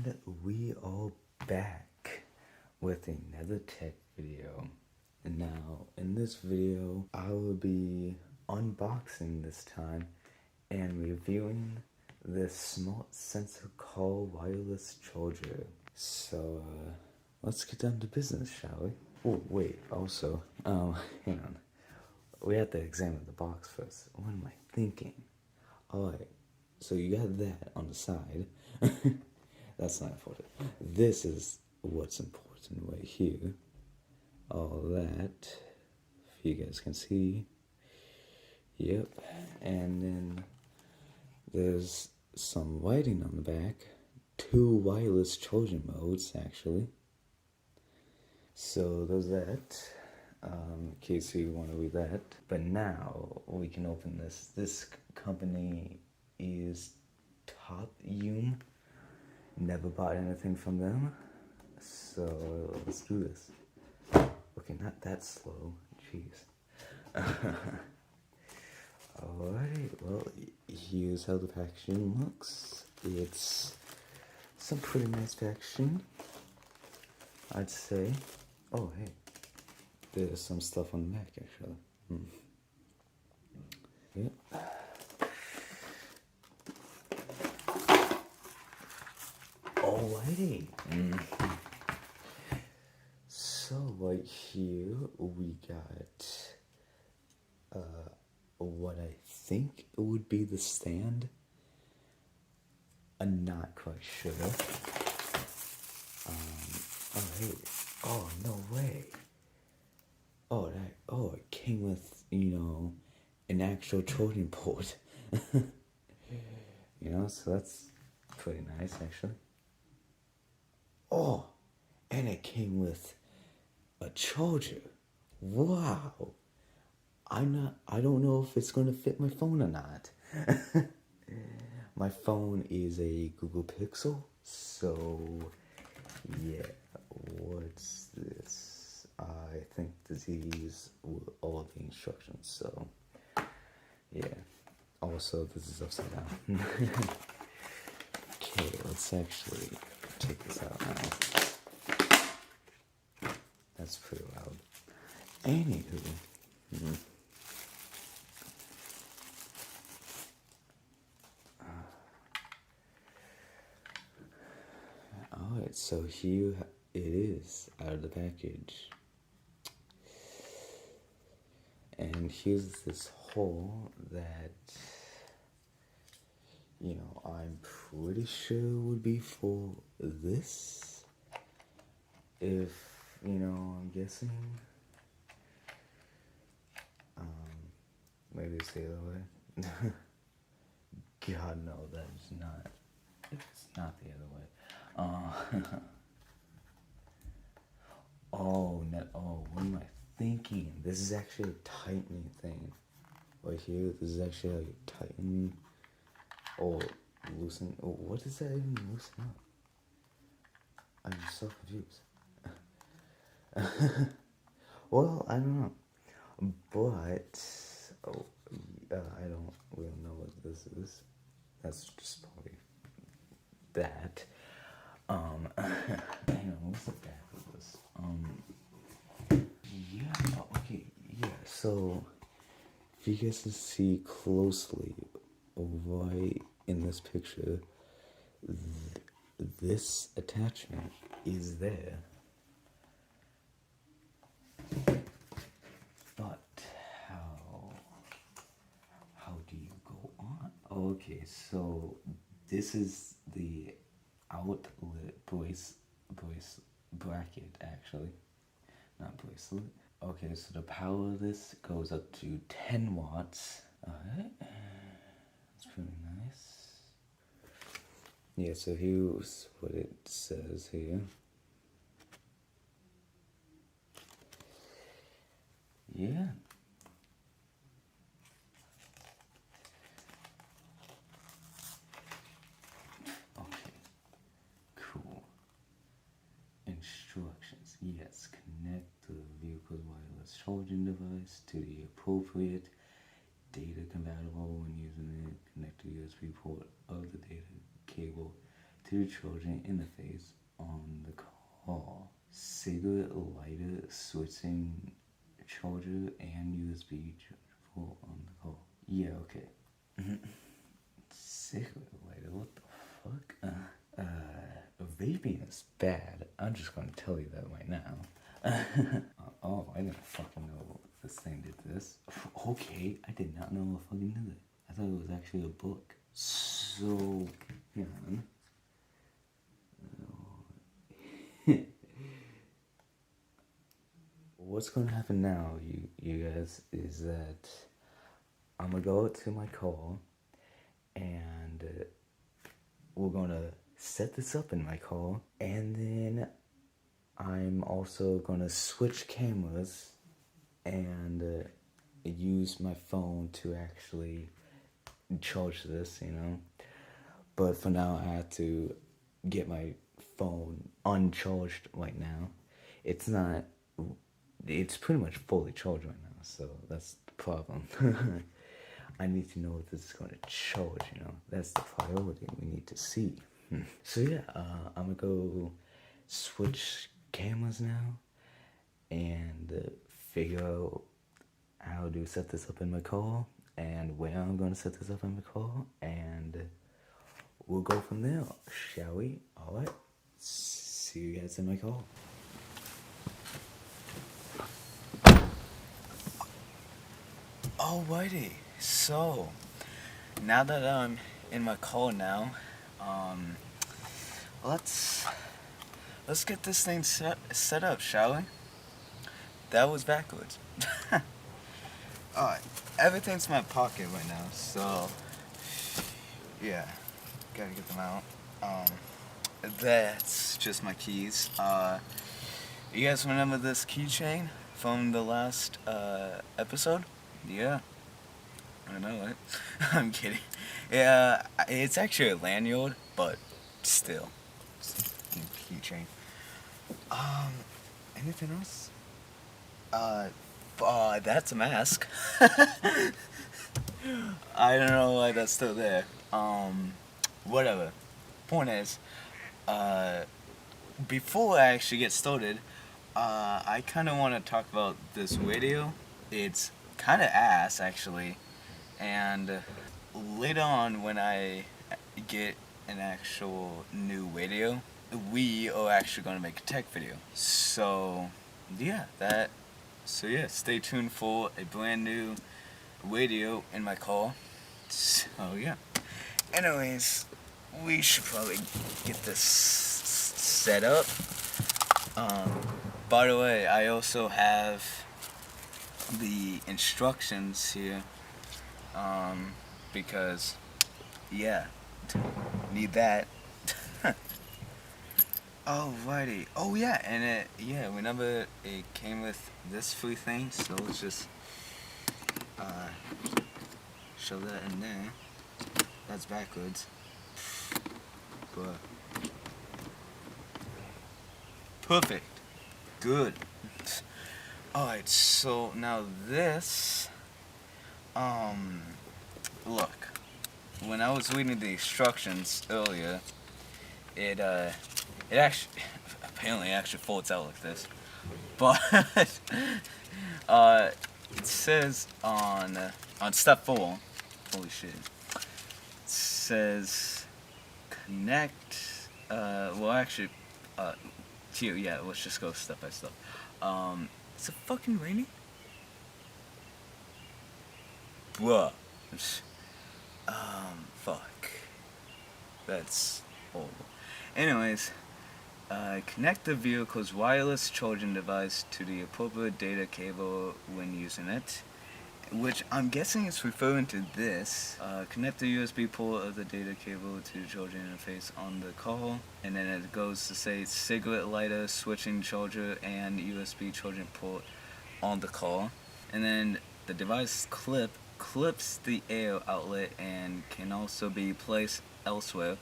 And we are back with another tech video. And now, in this video, I will be unboxing this time and reviewing this smart sensor called wireless charger. So, let's get down to business, shall we? Oh, wait, also, hang on. We have to examine the box first. What am I thinking? Alright, so you got that on the side. That's not important. This is what's important right here. All that, if you guys can see. Yep. And then there's some writing on the back. 2 wireless charging modes, actually. So there's that. In case you want to read that. But now we can open this. This company is Topume. Never bought anything from them. So let's do this. Okay, not that slow. Jeez. Alright, well, here's how the packaging looks. It's some pretty nice packaging, I'd say. Oh, hey. There's some stuff on the back, actually. Yep. Alrighty. So right here we got what I think would be the stand. I'm not quite sure. Oh hey. Oh no way. Oh it came with, an actual charging port. So that's pretty nice actually. Oh, and it came with a charger. Wow. I don't know if it's gonna fit my phone or not. My phone is a Google Pixel, so yeah, what's this? I think these were all the instructions, so yeah. Also, this is upside down. Okay, let's actually take this out now. That's pretty loud. Anywho. Alright, so here it is out of the package. And here's this hole that, I'm pretty sure would be for this. If, I'm guessing. Maybe it's the other way. God, no, that is not. It's not the other way. What am I thinking? This is actually a tightening thing. Right here, this is actually how you tighten or loosen. Oh, what does that even loosen up? I'm so confused. Well, I don't know. But, I don't really know what this is. That's just probably that. Hang on, what's the back of this? So, if you guys can see closely, right in this picture, this attachment is there. But how do you go on? Okay, so this is the outlet bracket, actually, not bracelet. Okay, so the power of this goes up to 10 watts. Alright, that's pretty nice. Yeah, so here's what it says here. Yeah. Okay. Cool. Instructions. Yes, connect the vehicle's wireless charging device to the appropriate data compatible when using it. Connect the USB port of the data cable to children in the face on the call. Cigarette lighter switching charger and USB charger on the call. Yeah, okay. Cigarette lighter, what the fuck? Vaping is bad. I'm just gonna tell you that right now. Oh, I didn't fucking know this thing did this. Okay, I did not know it fucking did it. I thought it was actually a book. So, yeah. What's gonna happen now, you guys, is that I'm gonna go to my call and we're gonna set this up in my call, and then I'm also gonna switch cameras and use my phone to actually charge this, you know. But for now, I have to get my phone uncharged right now. It's pretty much fully charged right now, so that's the problem. I need to know if this is going to charge, you know. That's the priority we need to see. So yeah, I'm gonna go switch cameras now and figure out how to set this up in my call and where I'm gonna set this up in my call, and we'll go from there, shall we? Alright, see you guys in my call. Alrighty, so now that I'm in my call now, let's get this thing set up, shall we? That was backwards. Alright, everything's in my pocket right now, so yeah, gotta get them out. That's just my keys. You guys remember this keychain from the last episode? Yeah, I know it. I'm kidding. Yeah, it's actually a lanyard, but still, it's a keychain. Anything else? That's a mask. I don't know why that's still there. Whatever. Point is, before I actually get started, I kind of want to talk about this video. It's kind of ass, actually, and later on when I get an actual new video, we are actually going to make a tech video. So yeah, stay tuned for a brand new video in my car. So yeah, anyways, we should probably get this set up. By the way, I also have the instructions here, because yeah, need that. Alrighty. Oh yeah, and remember it came with this free thing, so let's just show that in there. That's backwards, but perfect. Good. Alright, so now this, look, when I was reading the instructions earlier, it actually, apparently actually folds out like this, but, it says on step 4, holy shit, it says connect, let's just go step by step. Is it fucking raining? Bruh. Fuck. That's horrible. Anyways, connect the vehicle's wireless charging device to the appropriate data cable when using it, which I'm guessing is referring to this. Connect the USB port of the data cable to the charging interface on the call, and then it goes to say cigarette lighter, switching charger, and USB charging port on the call. And then the device clips the air outlet and can also be placed elsewhere.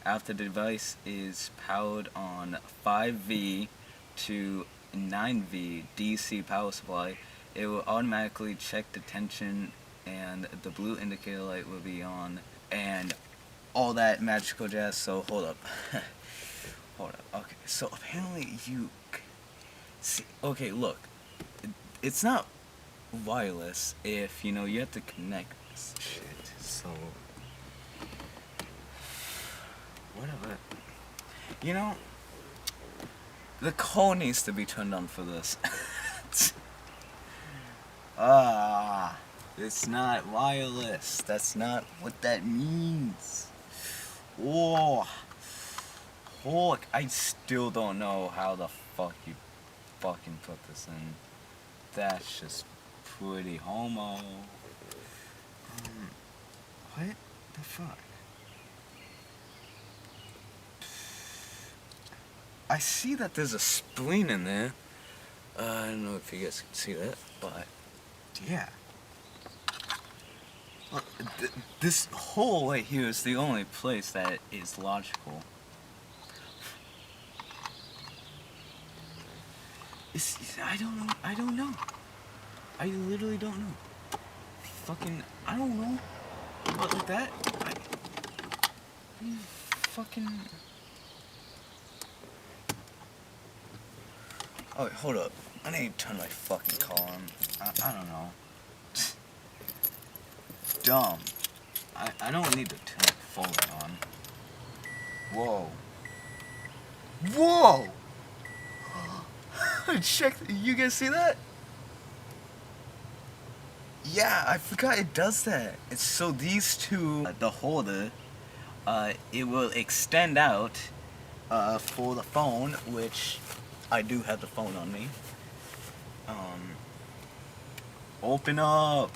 After the device is powered on 5V to 9V DC power supply, it will automatically check the tension and the blue indicator light will be on. And all that magical jazz. So hold up. Hold up. Okay, so apparently you see. Okay, look, it's not wireless if you know you have to connect this shit. So whatever. You know, the call needs to be turned on for this. It's not wireless. That's not what that means. Oh, I still don't know how the fuck you fucking put this in. That's just pretty homo. What the fuck? I see that there's a spleen in there. I don't know if you guys can see that, but yeah. Look, this hole right here is the only place that is logical. I don't know. I literally don't know. I don't know. But like that, fucking... Oh, wait, hold up. I need to turn my fucking call on. I don't know. Dumb. I don't need to turn it fully on. Whoa. Whoa! Check, you guys see that? Yeah, I forgot it does that. It's so these two, the holder, it will extend out for the phone, which I do have the phone on me. Open up.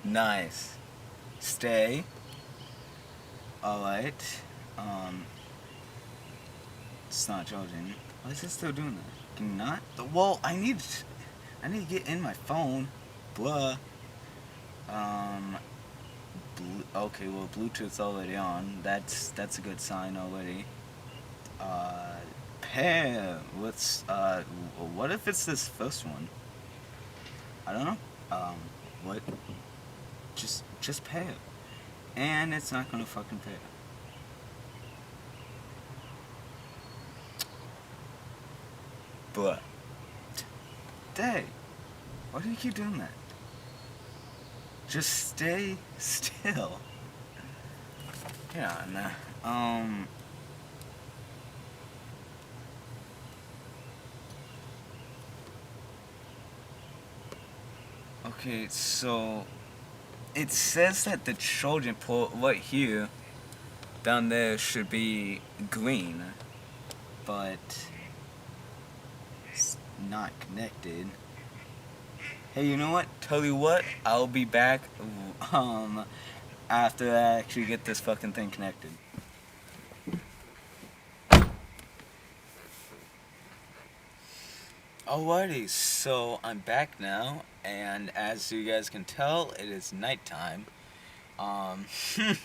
Nice. Stay. Alright. It's not charging. Why is it still doing that? Can you not? Well, I need to get in my phone. Blah. Okay, well, Bluetooth's already on. That's a good sign already. Pair. What if it's this first one? I don't know. What? Just pair. And it's not gonna fucking pair. But, Day, why do you keep doing that? Just stay still. Yeah, nah. Okay, so it says that the charging port right here, down there, should be green, but it's not connected. Hey, you know what? Tell you what, I'll be back after I actually get this fucking thing connected. Alrighty, so I'm back now, and as you guys can tell, it is nighttime. It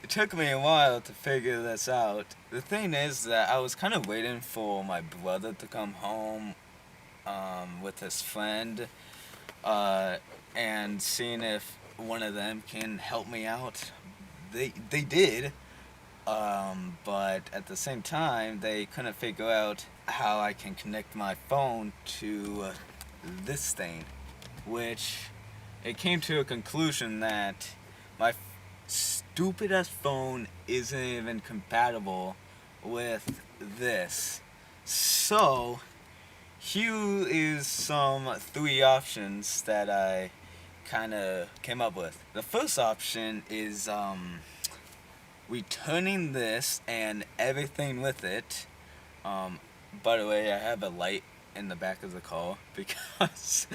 took me a while to figure this out. The thing is that I was kind of waiting for my brother to come home with his friend, and seeing if one of them can help me out. They did, but at the same time, they couldn't figure out how I can connect my phone to this thing, which it came to a conclusion that my stupid ass phone isn't even compatible with this. So here is some 3 options that I kind of came up with. The first option is returning this and everything with it. By the way, I have a light in the back of the car because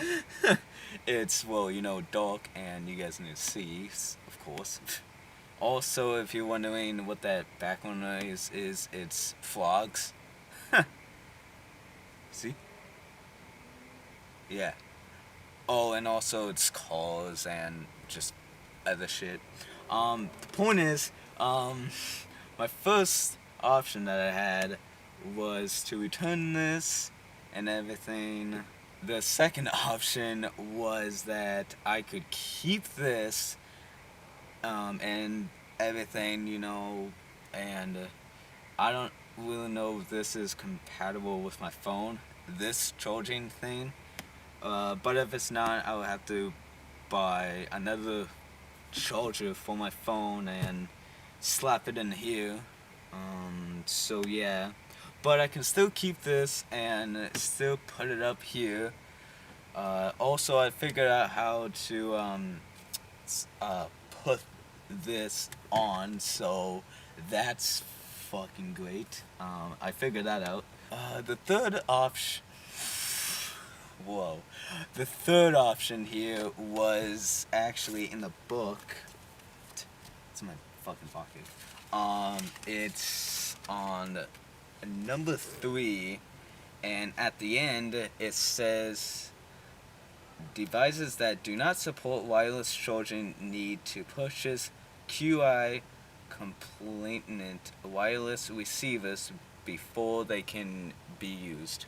it's, well, you know, dark and you guys need to see, of course. Also, if you're wondering what that background noise is, it's frogs. See? Yeah. Oh, and also it's cars and just other shit. The point is, my first option that I had was to return this and everything. The second option was that I could keep this and everything, you know, and I don't really know if this is compatible with my phone, this charging thing, but if it's not, I'll have to buy another charger for my phone and slap it in here. So yeah, but I can still keep this and still put it up here. Also, I figured out how to put this on, so that's fucking great. I figured that out. The third option. Whoa. The third option here was actually in the book. It's in my fucking pocket. It's on number 3, and at the end it says devices that do not support wireless charging need to purchase QI compliant wireless receivers before they can be used.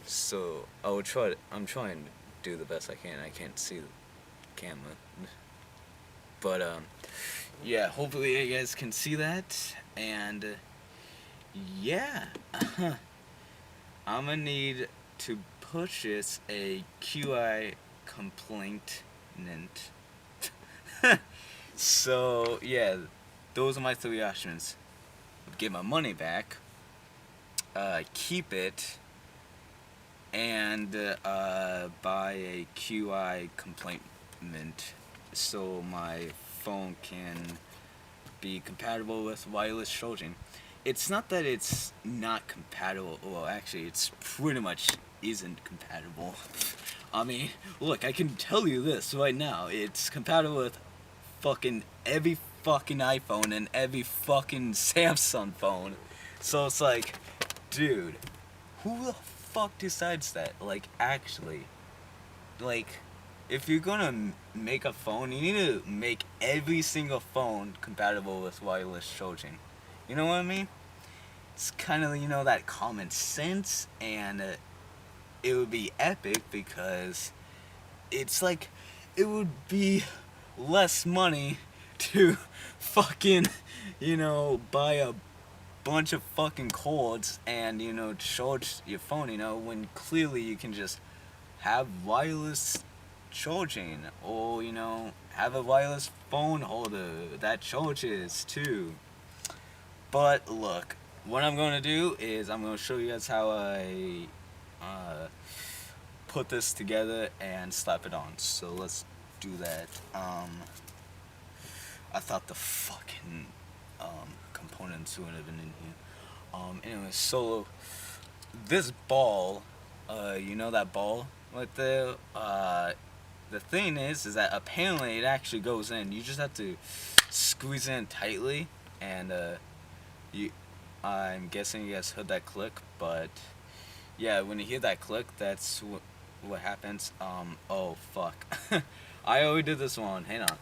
So I'm trying to do the best I can. I can't see the camera, but yeah. Hopefully you guys can see that, and yeah, I'm gonna need to purchase a QI complaint. So yeah, those are my 3 options: get my money back, keep it, and buy a QI complaint so my phone can be compatible with wireless charging. It's not that it's not compatible. Well, actually, it's pretty much isn't compatible. I mean, look, I can tell you this right now. It's compatible with fucking every fucking iPhone and every fucking Samsung phone. So it's like, dude, who the fuck decides that? Like, actually, like, if you're gonna make a phone, you need to make every single phone compatible with wireless charging. You know what I mean? It's kind of, you know, that common sense, and it would be epic because it's like, it would be less money to fucking, you know, buy a bunch of fucking cords and, you know, charge your phone, you know, when clearly you can just have wireless charging, or, you know, have a wireless phone holder that charges too. But look, what I'm going to do is I'm going to show you guys how I put this together and slap it on. So let's do that. I thought the fucking components would have been in here. Anyway, so this ball, you know that ball right there? The thing is that apparently it actually goes in. You just have to squeeze in tightly, and I'm guessing you guys heard that click, but yeah, when you hear that click, that's what happens. Oh fuck, I already did this one. Hang on.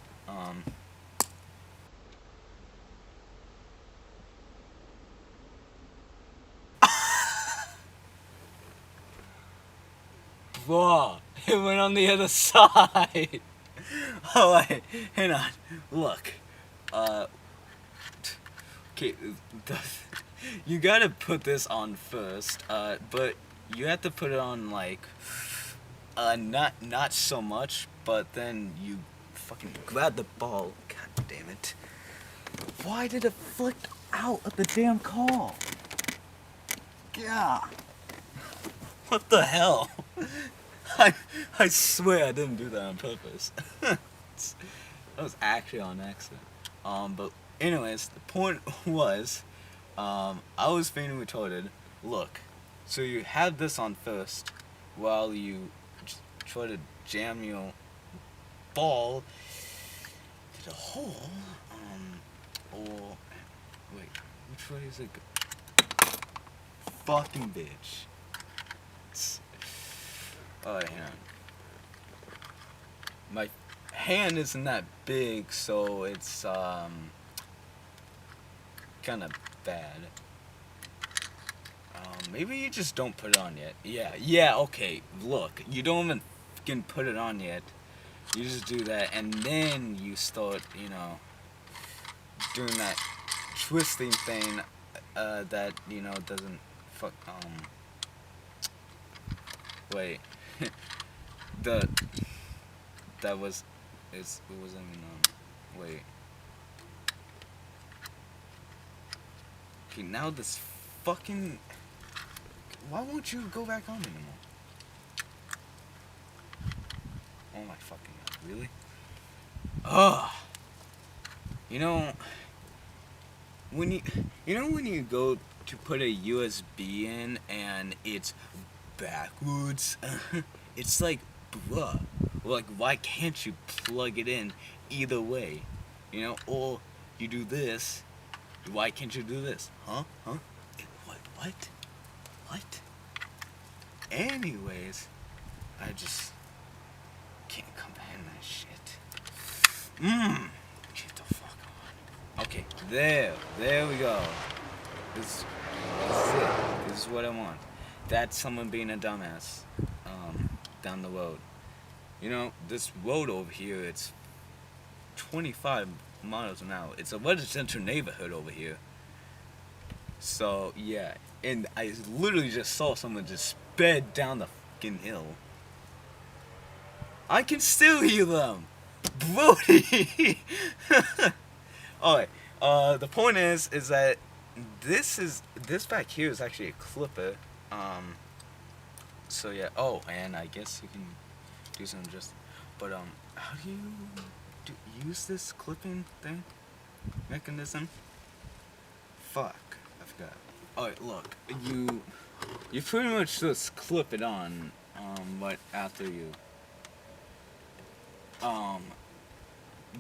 Whoa, it went on the other side. Oh wait, hang on. Look, okay, you gotta put this on first. But you have to put it on like, not so much. But then you fucking grab the ball. God damn it! Why did it flick out of the damn call? God. What the hell? I swear I didn't do that on purpose. That was actually on accident. But anyways, the point was, I was being retarded. Look, so you have this on first, while you try to jam your ball to the hole. Or wait, which way is it go? Fucking bitch. Alright, hang on. My hand isn't that big, so it's kind of bad. Maybe you just don't put it on yet. Yeah, okay, look, you don't even fucking put it on yet. You just do that, and then you start, doing that twisting thing that, doesn't fuck, wait. the, that was, it wasn't even, wait. Okay, now this fucking, why won't you go back on anymore? Oh my fucking god, really? Ugh. When you go to put a USB in and it's backwards, it's like, bruh. Like, why can't you plug it in either way? Or you do this. Why can't you do this? Huh? What? Anyways, I just can't comprehend that shit. Get the fuck on. Okay, there we go. This is it. This is what I want. That's someone being a dumbass. Down the road. This road over here, it's 25 miles an hour. It's a residential neighborhood over here. So, yeah. And I literally just saw someone just sped down the fucking hill. I can still hear them! Brody! Alright, the point is that this back here is actually a clipper. So yeah, and I guess you can do some but how do you use this clipping thing? Mechanism? Fuck, I forgot. Alright, look, you pretty much just clip it on, but after you,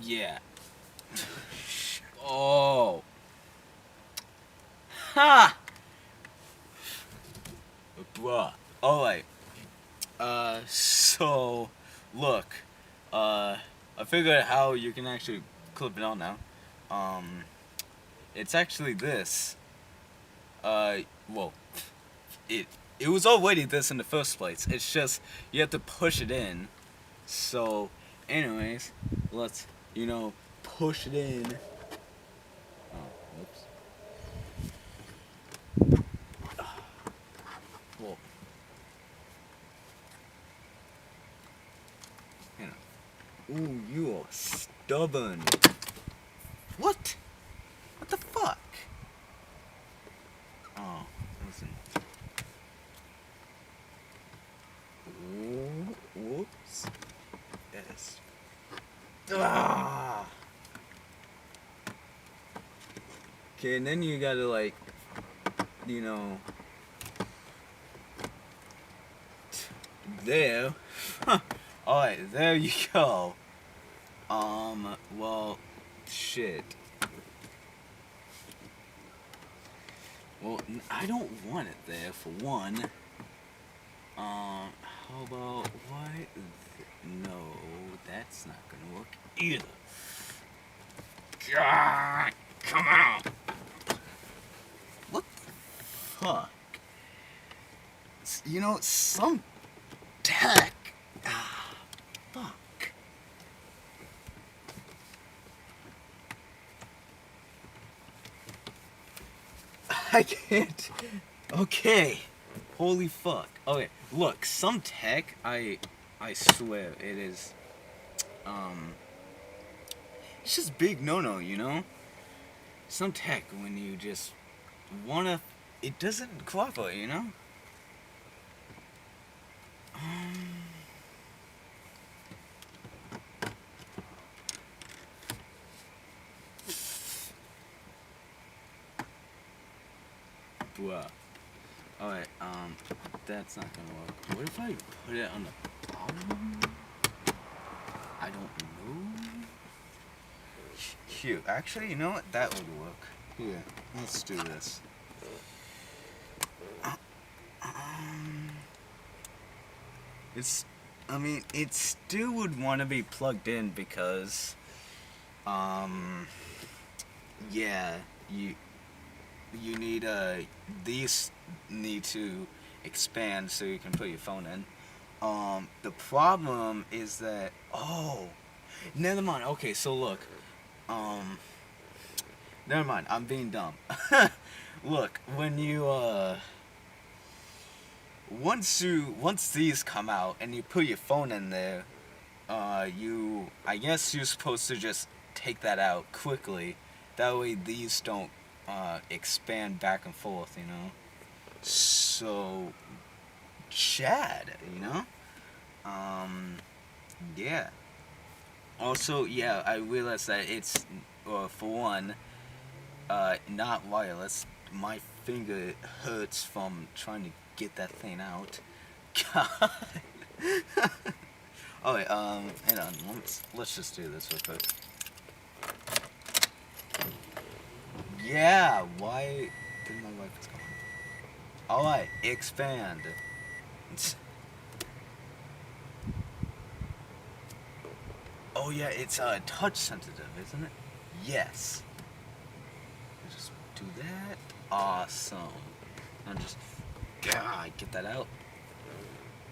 yeah. Oh. Ha! Bruh. Alright. So, look. I figured out how you can actually clip it on now. It's actually this. Well, it was already this in the first place. It's just, you have to push it in. So, anyways, let's, push it in. Oh, whoops. Well, ooh, you are stubborn. What? What the fuck? Oh, listen. Ooh, whoops. Yes. Ah. Okay, and then you gotta there. Alright, there you go. Well, shit. Well, I don't want it there, for one. How about, what? No, that's not gonna work either. God, come on! What the fuck? Some tech. Fuck. I can't. Okay. Holy fuck. Okay, look, some tech, I swear, it is, it's just big no-no, Some tech, when you just wanna, it doesn't cooperate, Bruh. Alright, that's not gonna work. What if I put it on the bottom? I don't know. Cute. Actually, you know what? That would work. Here, let's do this. It still would want to be plugged in because, yeah, you need, these need to expand so you can put your phone in. The problem is that, oh, never mind. Okay, so look, um, never mind. I'm being dumb. Look, when you once these come out and you put your phone in there, I guess you're supposed to just take that out quickly. That way these don't expand back and forth, you know. So, Chad, you know. Yeah. Also, yeah, I realized that it's, for one, not wireless. My finger hurts from trying to get that thing out. God. Oh wait, hang on. Let's just do this real quick. Yeah, why didn't my wife come on? Alright, expand. Oh yeah, it's touch sensitive, isn't it? Yes. Just do that. Awesome. And just get that out.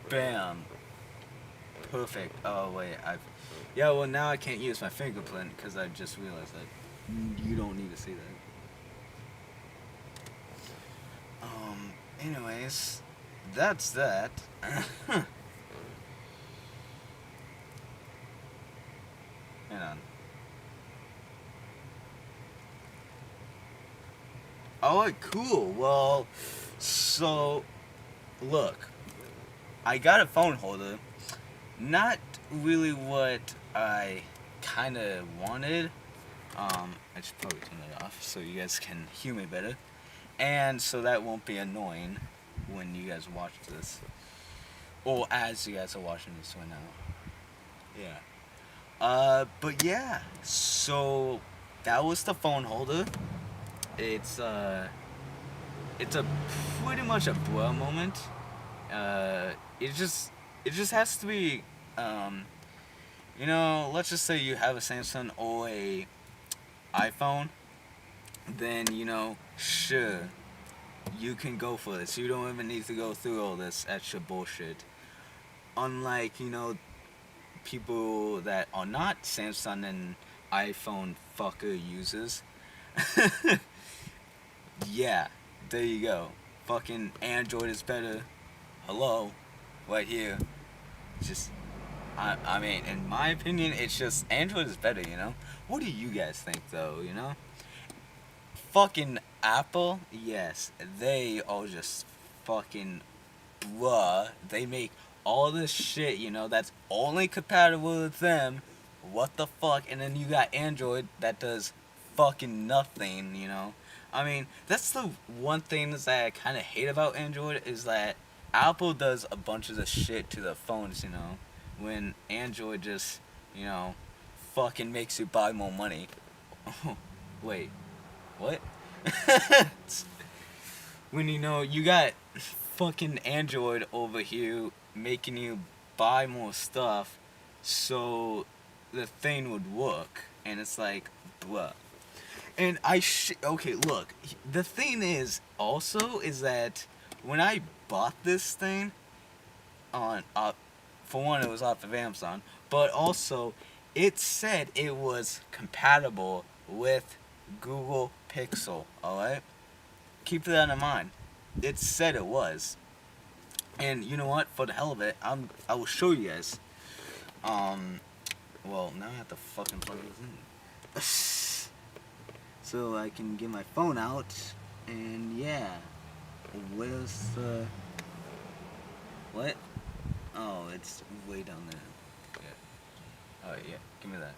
Bam. Perfect. Oh wait, yeah. Well, now I can't use my fingerprint because I just realized that you don't need to see that. Anyways, that's that. Hang on. Alright, cool. Well, so, look. I got a phone holder. Not really what I kind of wanted. I should probably turn it off so you guys can hear me better. And so that won't be annoying when you guys watch this. Or as you guys are watching this right now. Yeah. But yeah. So that was the phone holder. It's a pretty much a blur moment. It just has to be, you know, let's just say you have a Samsung or a iPhone, then, you know, sure, you can go for this. You don't even need to go through all this extra bullshit. Unlike, you know, people that are not Samsung and iPhone fucker users. Yeah, there you go. Fucking Android is better. Hello, right here. Just, I mean, in my opinion, it's just Android is better, you know? What do you guys think, though, you know? Fucking Apple, yes, they are just fucking bruh. They make all this shit, you know, that's only compatible with them. What the fuck? And then you got Android that does fucking nothing, you know? I mean, that's the one thing that I kind of hate about Android is that Apple does a bunch of the shit to the phones, you know, when Android just, you know, fucking makes you buy more money. Wait, what? When, you know, you got fucking Android over here making you buy more stuff so the thing would work, and it's like, bruh. And okay, look, the thing is also is that when I bought this thing on for one, it was off of Amazon, but also it said it was compatible with Google Pixel. All right, keep that in mind. It said it was, and you know what? For the hell of it, I will show you guys. Well, now I have to fucking plug this in. So I can get my phone out, and yeah. Where's the... What? Oh, it's way down there. Yeah. Alright, yeah, give me that.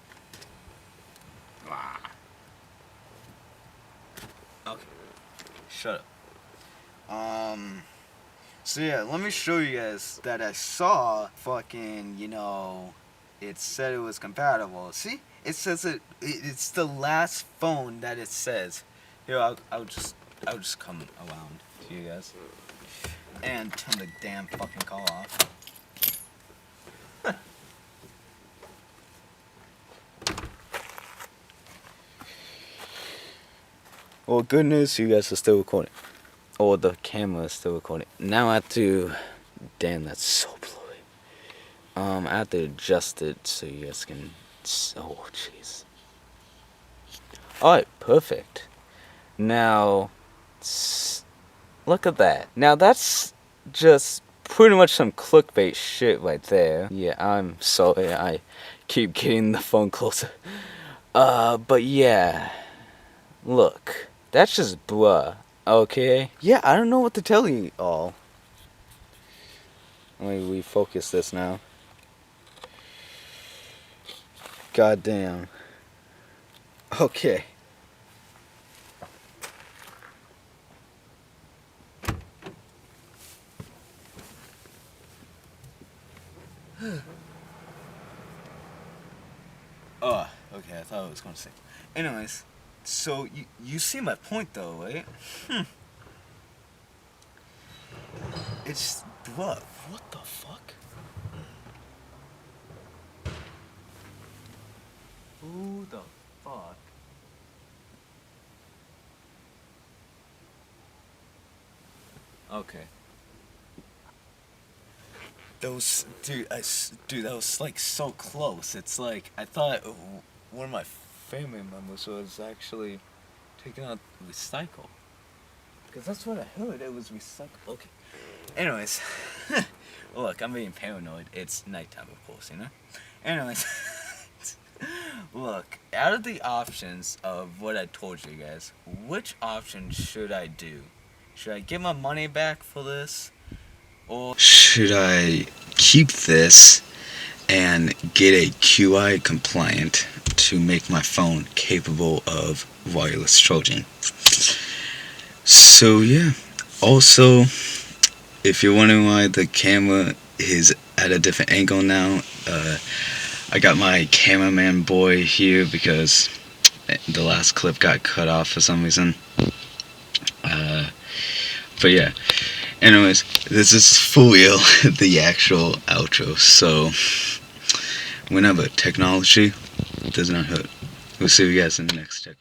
Okay. Shut up. So yeah, let me show you guys that I saw fucking, you know, it said it was compatible. See? It says it's the last phone that it says. Here, I'll just come around to you guys and turn the damn fucking call off. Well, good news, you guys are still recording. Or the camera is still recording. Now I have to... Damn, that's so blurry. I have to adjust it so you guys can. Oh, jeez. Alright, perfect. Now, look at that. Now that's just pretty much some clickbait shit right there. Yeah, I'm sorry, I keep getting the phone closer. But yeah. Look, that's just bruh, okay? Yeah, I don't know what to tell you all. Let me refocus this now. God damn. Okay. Oh, okay, I thought I was gonna say. Anyways, so you see my point though, right? It's bruh, what the fuck? Who the fuck? Okay. Those, dude, dude, that was like so close. It's like I thought one of my family members was actually taking out recycle, because that's what I heard. It was recycle. Okay. Anyways, look, I'm being paranoid. It's nighttime, of course, you know. Anyways, look, out of the options of what I told you guys, which option should I do? Should I get my money back for this? Or should I keep this and get a QI compliant to make my phone capable of wireless charging? So yeah, also, if you're wondering why the camera is at a different angle now, I got my cameraman boy here because the last clip got cut off for some reason. But yeah, anyways, this is for real, the actual outro. So, whenever technology does not hurt. We'll see you guys in the next tech.